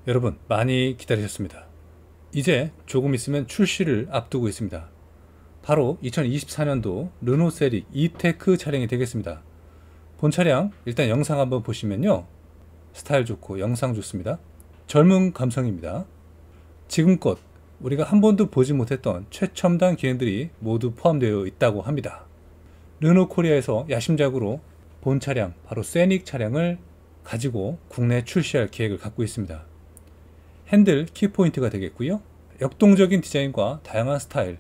여러분 많이 기다리셨습니다. 이제 조금 있으면 출시를 앞두고 있습니다. 바로 2024년도 르노 세릭 이테크 차량이 되겠습니다. 본 차량 일단 영상 한번 보시면요, 스타일 좋고 영상 좋습니다. 젊은 감성입니다. 지금껏 우리가 한 번도 보지 못했던 최첨단 기능들이 모두 포함되어 있다고 합니다. 르노 코리아에서 야심작으로 본 차량, 바로 세닉 차량을 가지고 국내에 출시할 계획을 갖고 있습니다. 핸들 키포인트가 되겠고요, 역동적인 디자인과 다양한 스타일,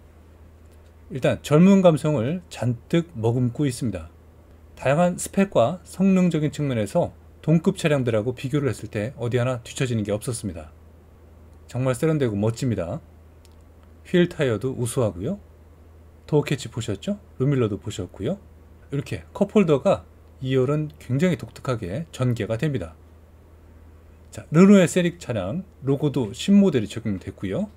일단 젊은 감성을 잔뜩 머금고 있습니다. 다양한 스펙과 성능적인 측면에서 동급 차량들하고 비교를 했을 때 어디 하나 뒤처지는 게 없었습니다. 정말 세련되고 멋집니다. 휠 타이어도 우수하고요, 도어 캐치 보셨죠? 룸밀러도 보셨고요. 이렇게 컵홀더가 2열은 굉장히 독특하게 전개가 됩니다. 자, 르노의 세릭 차량 로고도 신모델이 적용됐고요.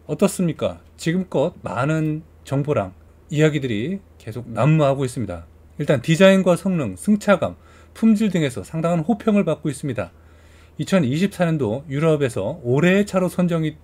어떻습니까? 지금껏 많은 정보랑 이야기들이 계속 난무하고 있습니다. 일단 디자인과 성능, 승차감, 품질 등에서 상당한 호평을 받고 있습니다. 2024년도 유럽에서 올해의 차로 선정이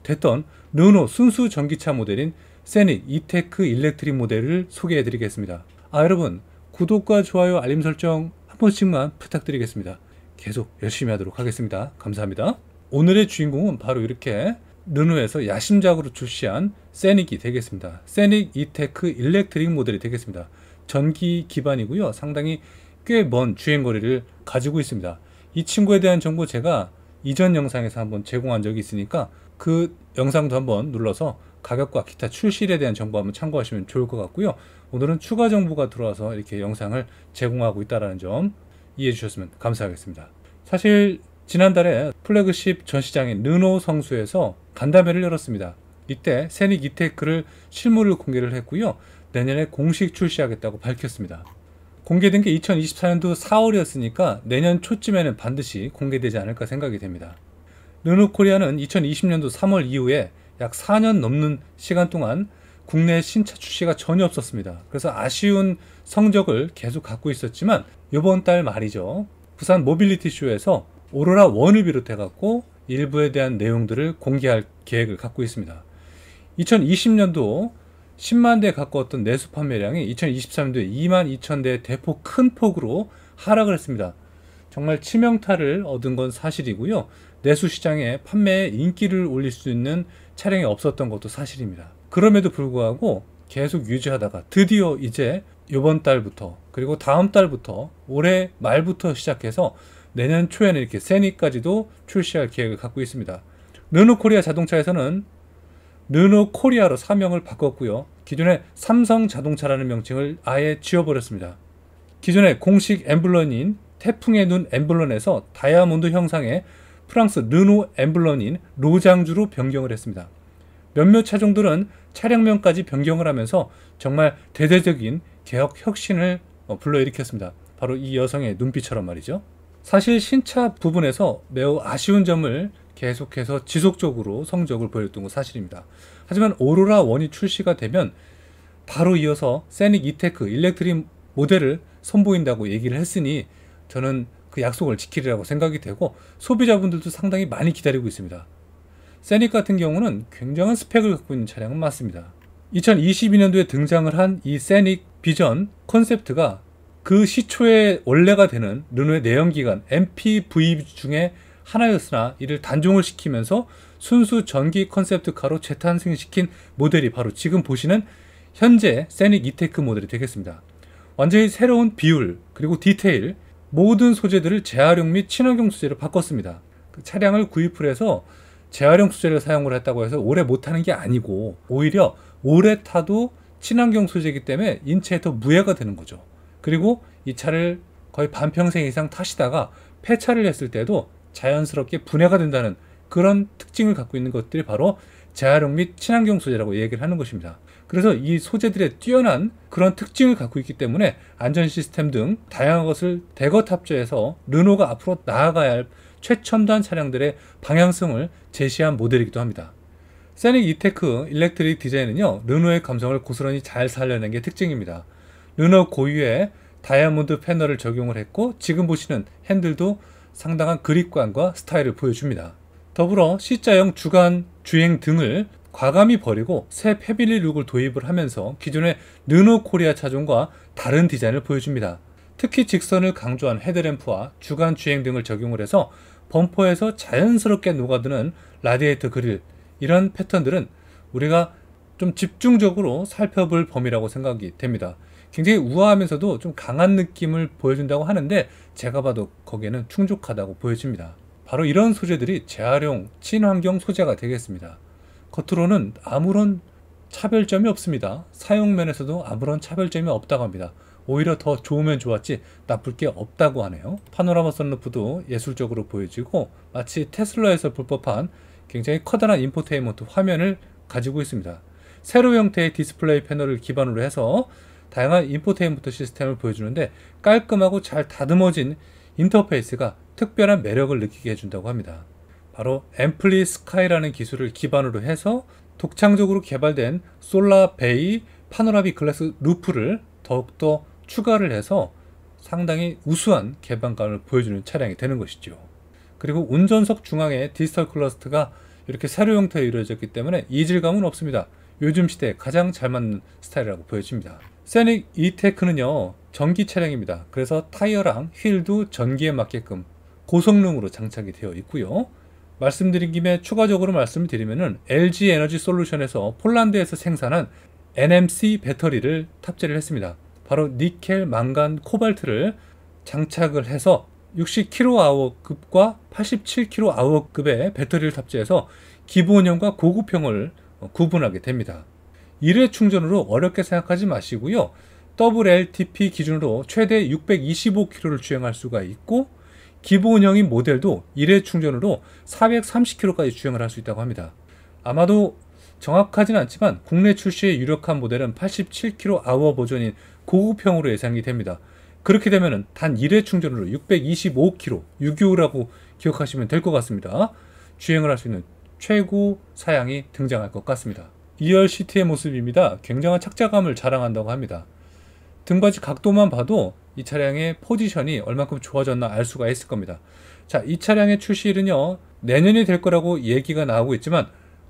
됐던 르노 순수 전기차 모델인 세닉 이테크 일렉트릭 모델을 소개해 드리겠습니다. 여러분, 구독과 좋아요, 알림 설정 한 번씩만 부탁드리겠습니다. 계속 열심히 하도록 하겠습니다. 감사합니다. 오늘의 주인공은 바로 이렇게 르노에서 야심작으로 출시한 세닉이 되겠습니다. 세닉 이테크 일렉트릭 모델이 되겠습니다. 전기 기반이고요, 상당히 꽤 먼 주행거리를 가지고 있습니다. 이 친구에 대한 정보 제가 이전 영상에서 한번 제공한 적이 있으니까 그 영상도 한번 눌러서 가격과 기타 출시일에 대한 정보 한번 참고하시면 좋을 것 같고요. 오늘은 추가 정보가 들어와서 이렇게 영상을 제공하고 있다는 점 이해해 주셨으면 감사하겠습니다. 사실 지난달에 플래그십 전시장인 르노 성수에서 간담회를 열었습니다. 이때 세닉 이테크를 실물을 공개를 했고요, 내년에 공식 출시하겠다고 밝혔습니다. 공개된 게 2024년도 4월이었으니까 내년 초쯤에는 반드시 공개되지 않을까 생각이 됩니다. 르노 코리아는 2020년도 3월 이후에 약 4년 넘는 시간 동안 국내 신차 출시가 전혀 없었습니다. 그래서 아쉬운 성적을 계속 갖고 있었지만 이번 달 말이죠, 부산 모빌리티 쇼에서 오로라 1을 비롯해 갖고 일부에 대한 내용들을 공개할 계획을 갖고 있습니다. 2020년도 10만 대 가까웠던 내수 판매량이 2023년도에 2만 2천 대 대폭 큰 폭으로 하락을 했습니다. 정말 치명타를 얻은 건 사실이고요, 내수 시장에 판매에 인기를 올릴 수 있는 차량이 없었던 것도 사실입니다. 그럼에도 불구하고 계속 유지하다가 드디어 이제 이번 달부터, 그리고 다음 달부터, 올해 말부터 시작해서 내년 초에는 이렇게 세닉까지도 출시할 계획을 갖고 있습니다. 르노 코리아 자동차에서는 르노 코리아로 사명을 바꿨고요, 기존의 삼성 자동차라는 명칭을 아예 지워버렸습니다. 기존의 공식 엠블런인 태풍의 눈 엠블런에서 다이아몬드 형상의 프랑스 르노 엠블런인 로장주로 변경을 했습니다. 몇몇 차종들은 차량명까지 변경을 하면서 정말 대대적인 개혁 혁신을 불러일으켰습니다. 바로 이 여성의 눈빛처럼 말이죠. 사실 신차 부분에서 매우 아쉬운 점을 계속해서 지속적으로 성적을 보였던 건 사실입니다. 하지만 오로라 1이 출시가 되면 바로 이어서 세닉 이테크 일렉트릭 모델을 선보인다고 얘기를 했으니 저는 그 약속을 지키리라고 생각이 되고, 소비자분들도 상당히 많이 기다리고 있습니다. 세닉 같은 경우는 굉장한 스펙을 갖고 있는 차량은 맞습니다. 2022년도에 등장을 한 이 세닉 비전 컨셉트가 그 시초의 원래가 되는 르노의 내연기관 MPV 중에 하나였으나 이를 단종을 시키면서 순수 전기 컨셉트카로 재탄생시킨 모델이 바로 지금 보시는 현재 세닉 이테크 모델이 되겠습니다. 완전히 새로운 비율, 그리고 디테일, 모든 소재들을 재활용 및 친환경 소재로 바꿨습니다. 그 차량을 구입을 해서 재활용 소재를 사용을 했다고 해서 오래 못 타는 게 아니고, 오히려 오래 타도 친환경 소재이기 때문에 인체에 더 무해가 되는 거죠. 그리고 이 차를 거의 반평생 이상 타시다가 폐차를 했을 때도 자연스럽게 분해가 된다는 그런 특징을 갖고 있는 것들이 바로 재활용 및 친환경 소재라고 얘기를 하는 것입니다. 그래서 이 소재들의 뛰어난 그런 특징을 갖고 있기 때문에 안전 시스템 등 다양한 것을 대거 탑재해서 르노가 앞으로 나아가야 할 최첨단 차량들의 방향성을 제시한 모델이기도 합니다. 세닉 이테크 일렉트릭 디자인은요, 르노의 감성을 고스란히 잘 살려낸 게 특징입니다. 르노 고유의 다이아몬드 패널을 적용을 했고, 지금 보시는 핸들도 상당한 그립감과 스타일을 보여줍니다. 더불어 C자형 주간 주행 등을 과감히 버리고 새 패밀리 룩을 도입을 하면서 기존의 르노 코리아 차종과 다른 디자인을 보여줍니다. 특히 직선을 강조한 헤드램프와 주간 주행 등을 적용을 해서 범퍼에서 자연스럽게 녹아드는 라디에이터 그릴, 이런 패턴들은 우리가 좀 집중적으로 살펴볼 범위라고 생각이 됩니다. 굉장히 우아하면서도 좀 강한 느낌을 보여준다고 하는데 제가 봐도 거기에는 충족하다고 보여집니다. 바로 이런 소재들이 재활용, 친환경 소재가 되겠습니다. 겉으로는 아무런 차별점이 없습니다. 사용면에서도 아무런 차별점이 없다고 합니다. 오히려 더 좋으면 좋았지 나쁠 게 없다고 하네요. 파노라마 선루프도 예술적으로 보여지고 마치 테슬라에서 볼 법한 굉장히 커다란 인포테인먼트 화면을 가지고 있습니다. 세로 형태의 디스플레이 패널을 기반으로 해서 다양한 인포테인먼트 시스템을 보여주는데 깔끔하고 잘 다듬어진 인터페이스가 특별한 매력을 느끼게 해준다고 합니다. 바로 앰플리 스카이라는 기술을 기반으로 해서 독창적으로 개발된 솔라 베이 파노라믹 글라스 루프를 더욱더 추가를 해서 상당히 우수한 개방감을 보여주는 차량이 되는 것이죠. 그리고 운전석 중앙에 디지털 클러스터가 이렇게 세로 형태로 이루어졌기 때문에 이질감은 없습니다. 요즘 시대에 가장 잘 맞는 스타일이라고 보여집니다. 세닉 이테크는요, 전기 차량입니다. 그래서 타이어랑 휠도 전기에 맞게끔 고성능으로 장착이 되어 있고요. 말씀드린 김에 추가적으로 말씀을 드리면은 LG 에너지 솔루션에서 폴란드에서 생산한 NMC 배터리를 탑재를 했습니다. 바로 니켈, 망간, 코발트를 장착을 해서 60kWh급과 87kWh급의 배터리를 탑재해서 기본형과 고급형을 구분하게 됩니다. 1회 충전으로 어렵게 생각하지 마시고요. WLTP 기준으로 최대 625km를 주행할 수가 있고 기본형인 모델도 1회 충전으로 430km까지 주행을 할 수 있다고 합니다. 아마도 정확하진 않지만 국내 출시의 유력한 모델은 87kWh 버전인 고급형으로 예상이 됩니다. 그렇게 되면 단 1회 충전으로 625km, 625라고 기억하시면 될 것 같습니다. 주행을 할 수 있는 최고 사양이 등장할 것 같습니다. 2열 시트의 모습입니다. 굉장한 착자감을 자랑한다고 합니다. 등받이 각도만 봐도 이 차량의 포지션이 얼만큼 좋아졌나 알 수가 있을 겁니다. 자, 이 차량의 출시일은요, 내년이 될 거라고 얘기가 나오고 있지만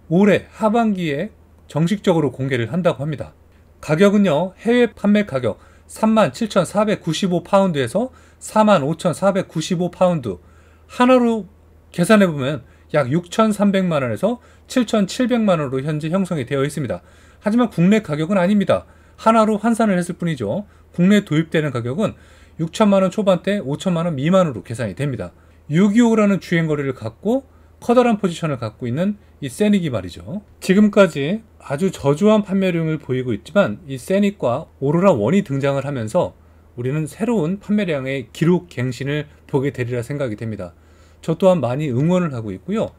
올해 하반기에 정식적으로 공개를 한다고 합니다. 가격은요, 해외 판매 가격 37,495파운드에서 45,495파운드, 하나로 계산해보면 약 6,300만원에서 7,700만원으로 현재 형성이 되어 있습니다. 하지만 국내 가격은 아닙니다. 하나로 환산을 했을 뿐이죠. 국내 도입되는 가격은 6천만원 초반대, 5천만원 미만으로 계산이 됩니다. 625라는 주행거리를 갖고 커다란 포지션을 갖고 있는 이 세닉이 말이죠. 지금까지 아주 저조한 판매량을 보이고 있지만 이 세닉과 오로라 1이 등장을 하면서 우리는 새로운 판매량의 기록 갱신을 보게 되리라 생각이 됩니다. 저 또한 많이 응원을 하고 있고요.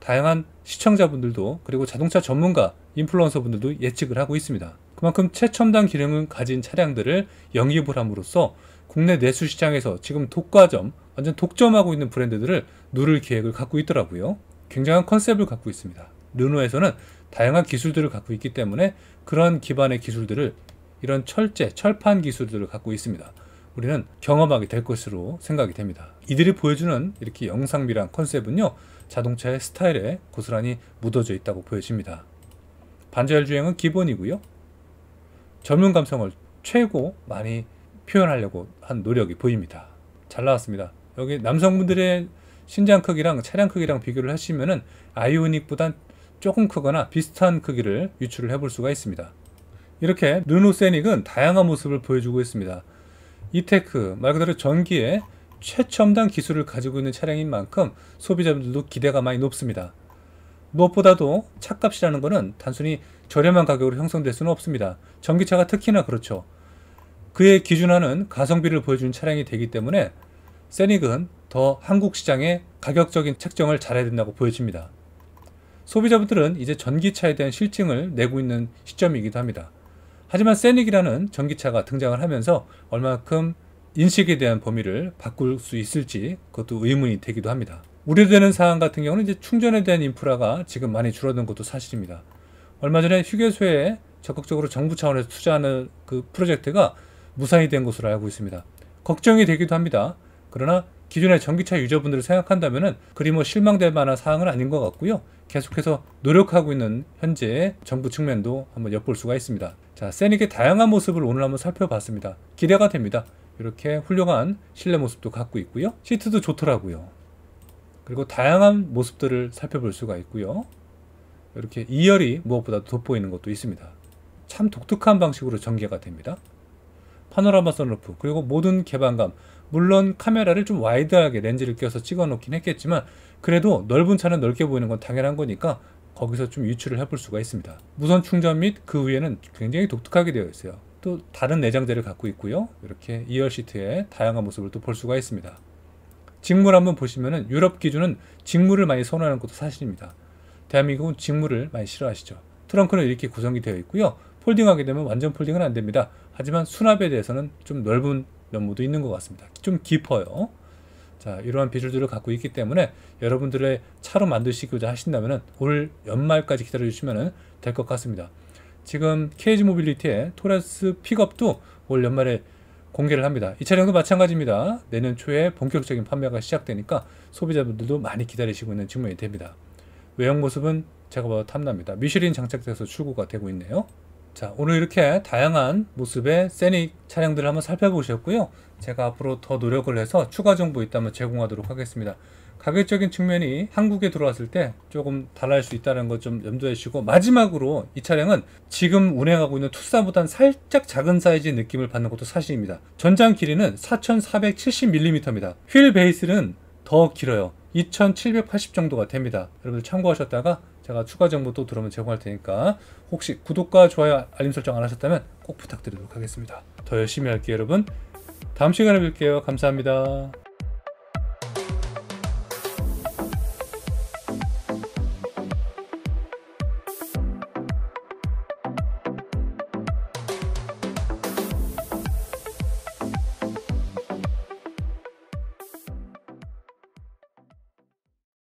다양한 시청자분들도 그리고 자동차 전문가, 인플루언서 분들도 예측을 하고 있습니다. 그만큼 최첨단 기능을 가진 차량들을 영입을 함으로써 국내 내수 시장에서 지금 독과점, 완전 독점하고 있는 브랜드들을 누를 계획을 갖고 있더라고요. 굉장한 컨셉을 갖고 있습니다. 르노에서는 다양한 기술들을 갖고 있기 때문에 그런 기반의 기술들을, 이런 철판 기술들을 갖고 있습니다. 우리는 경험하게 될 것으로 생각이 됩니다. 이들이 보여주는 이렇게 영상미랑 컨셉은요, 자동차의 스타일에 고스란히 묻어져 있다고 보여집니다. 반자율 주행은 기본이고요. 젊은 감성을 최고 많이 표현하려고 한 노력이 보입니다. 잘 나왔습니다. 여기 남성분들의 신장 크기랑 차량 크기랑 비교를 하시면은 아이오닉보단 조금 크거나 비슷한 크기를 유추를 해볼 수가 있습니다. 이렇게 르노 세닉은 다양한 모습을 보여주고 있습니다. 이테크, 말 그대로 전기에 최첨단 기술을 가지고 있는 차량인 만큼 소비자분들도 기대가 많이 높습니다. 무엇보다도 차값이라는 것은 단순히 저렴한 가격으로 형성될 수는 없습니다. 전기차가 특히나 그렇죠. 그에 기준하는 가성비를 보여주는 차량이 되기 때문에 세닉은 더 한국 시장의 가격적인 책정을 잘해야 된다고 보여집니다. 소비자분들은 이제 전기차에 대한 실증을 내고 있는 시점이기도 합니다. 하지만 세닉이라는 전기차가 등장을 하면서 얼마큼 인식에 대한 범위를 바꿀 수 있을지 그것도 의문이 되기도 합니다. 우려되는 사항 같은 경우는 이제 충전에 대한 인프라가 지금 많이 줄어든 것도 사실입니다. 얼마 전에 휴게소에 적극적으로 정부 차원에서 투자하는 그 프로젝트가 무산이 된 것으로 알고 있습니다. 걱정이 되기도 합니다. 그러나 기존의 전기차 유저분들을 생각한다면 그리 뭐 실망될 만한 사항은 아닌 것 같고요. 계속해서 노력하고 있는 현재 정부 측면도 한번 엿볼 수가 있습니다. 자, 세닉의 다양한 모습을 오늘 한번 살펴봤습니다. 기대가 됩니다. 이렇게 훌륭한 실내 모습도 갖고 있고요. 시트도 좋더라고요. 그리고 다양한 모습들을 살펴볼 수가 있고요. 이렇게 2열이 무엇보다 돋보이는 것도 있습니다. 참 독특한 방식으로 전개가 됩니다. 파노라마 선루프, 그리고 모든 개방감, 물론 카메라를 좀 와이드하게 렌즈를 껴서 찍어 놓긴 했겠지만 그래도 넓은 차는 넓게 보이는 건 당연한 거니까 거기서 좀 유추를 해볼 수가 있습니다. 무선 충전 및 그 위에는 굉장히 독특하게 되어 있어요. 또 다른 내장재를 갖고 있고요. 이렇게 2열 시트의 다양한 모습을 또 볼 수가 있습니다. 직물 한번 보시면은 유럽 기준은 직물을 많이 선호하는 것도 사실입니다. 대한민국은 직물을 많이 싫어하시죠. 트렁크는 이렇게 구성이 되어 있고요. 폴딩하게 되면 완전 폴딩은 안 됩니다. 하지만 수납에 대해서는 좀 넓은 면모도 있는 것 같습니다. 좀 깊어요. 자, 이러한 비주얼들을 갖고 있기 때문에 여러분들의 차로 만드시고자 하신다면 올 연말까지 기다려 주시면 될 것 같습니다. 지금 KG 모빌리티의 토레스 픽업도 올 연말에 공개를 합니다. 이 차량도 마찬가지입니다. 내년 초에 본격적인 판매가 시작되니까 소비자분들도 많이 기다리시고 있는 측면이 됩니다. 외형 모습은 제가 봐도 탐납니다. 미쉐린 장착돼서 출고가 되고 있네요. 자, 오늘 이렇게 다양한 모습의 세닉 차량들을 한번 살펴보셨고요. 제가 앞으로 더 노력을 해서 추가 정보 있다면 제공하도록 하겠습니다. 가격적인 측면이 한국에 들어왔을 때 조금 달라질 수 있다는 것 좀 염두에 주시고, 마지막으로 이 차량은 지금 운행하고 있는 투싼보다는 살짝 작은 사이즈의 느낌을 받는 것도 사실입니다. 전장 길이는 4470mm입니다. 휠 베이스는 더 길어요. 2780 정도가 됩니다. 여러분들 참고하셨다가 제가 추가 정보 또 들어오면 제공할 테니까 혹시 구독과 좋아요, 알림 설정 안 하셨다면 꼭 부탁드리도록 하겠습니다. 더 열심히 할게요, 여러분. 다음 시간에 뵐게요. 감사합니다.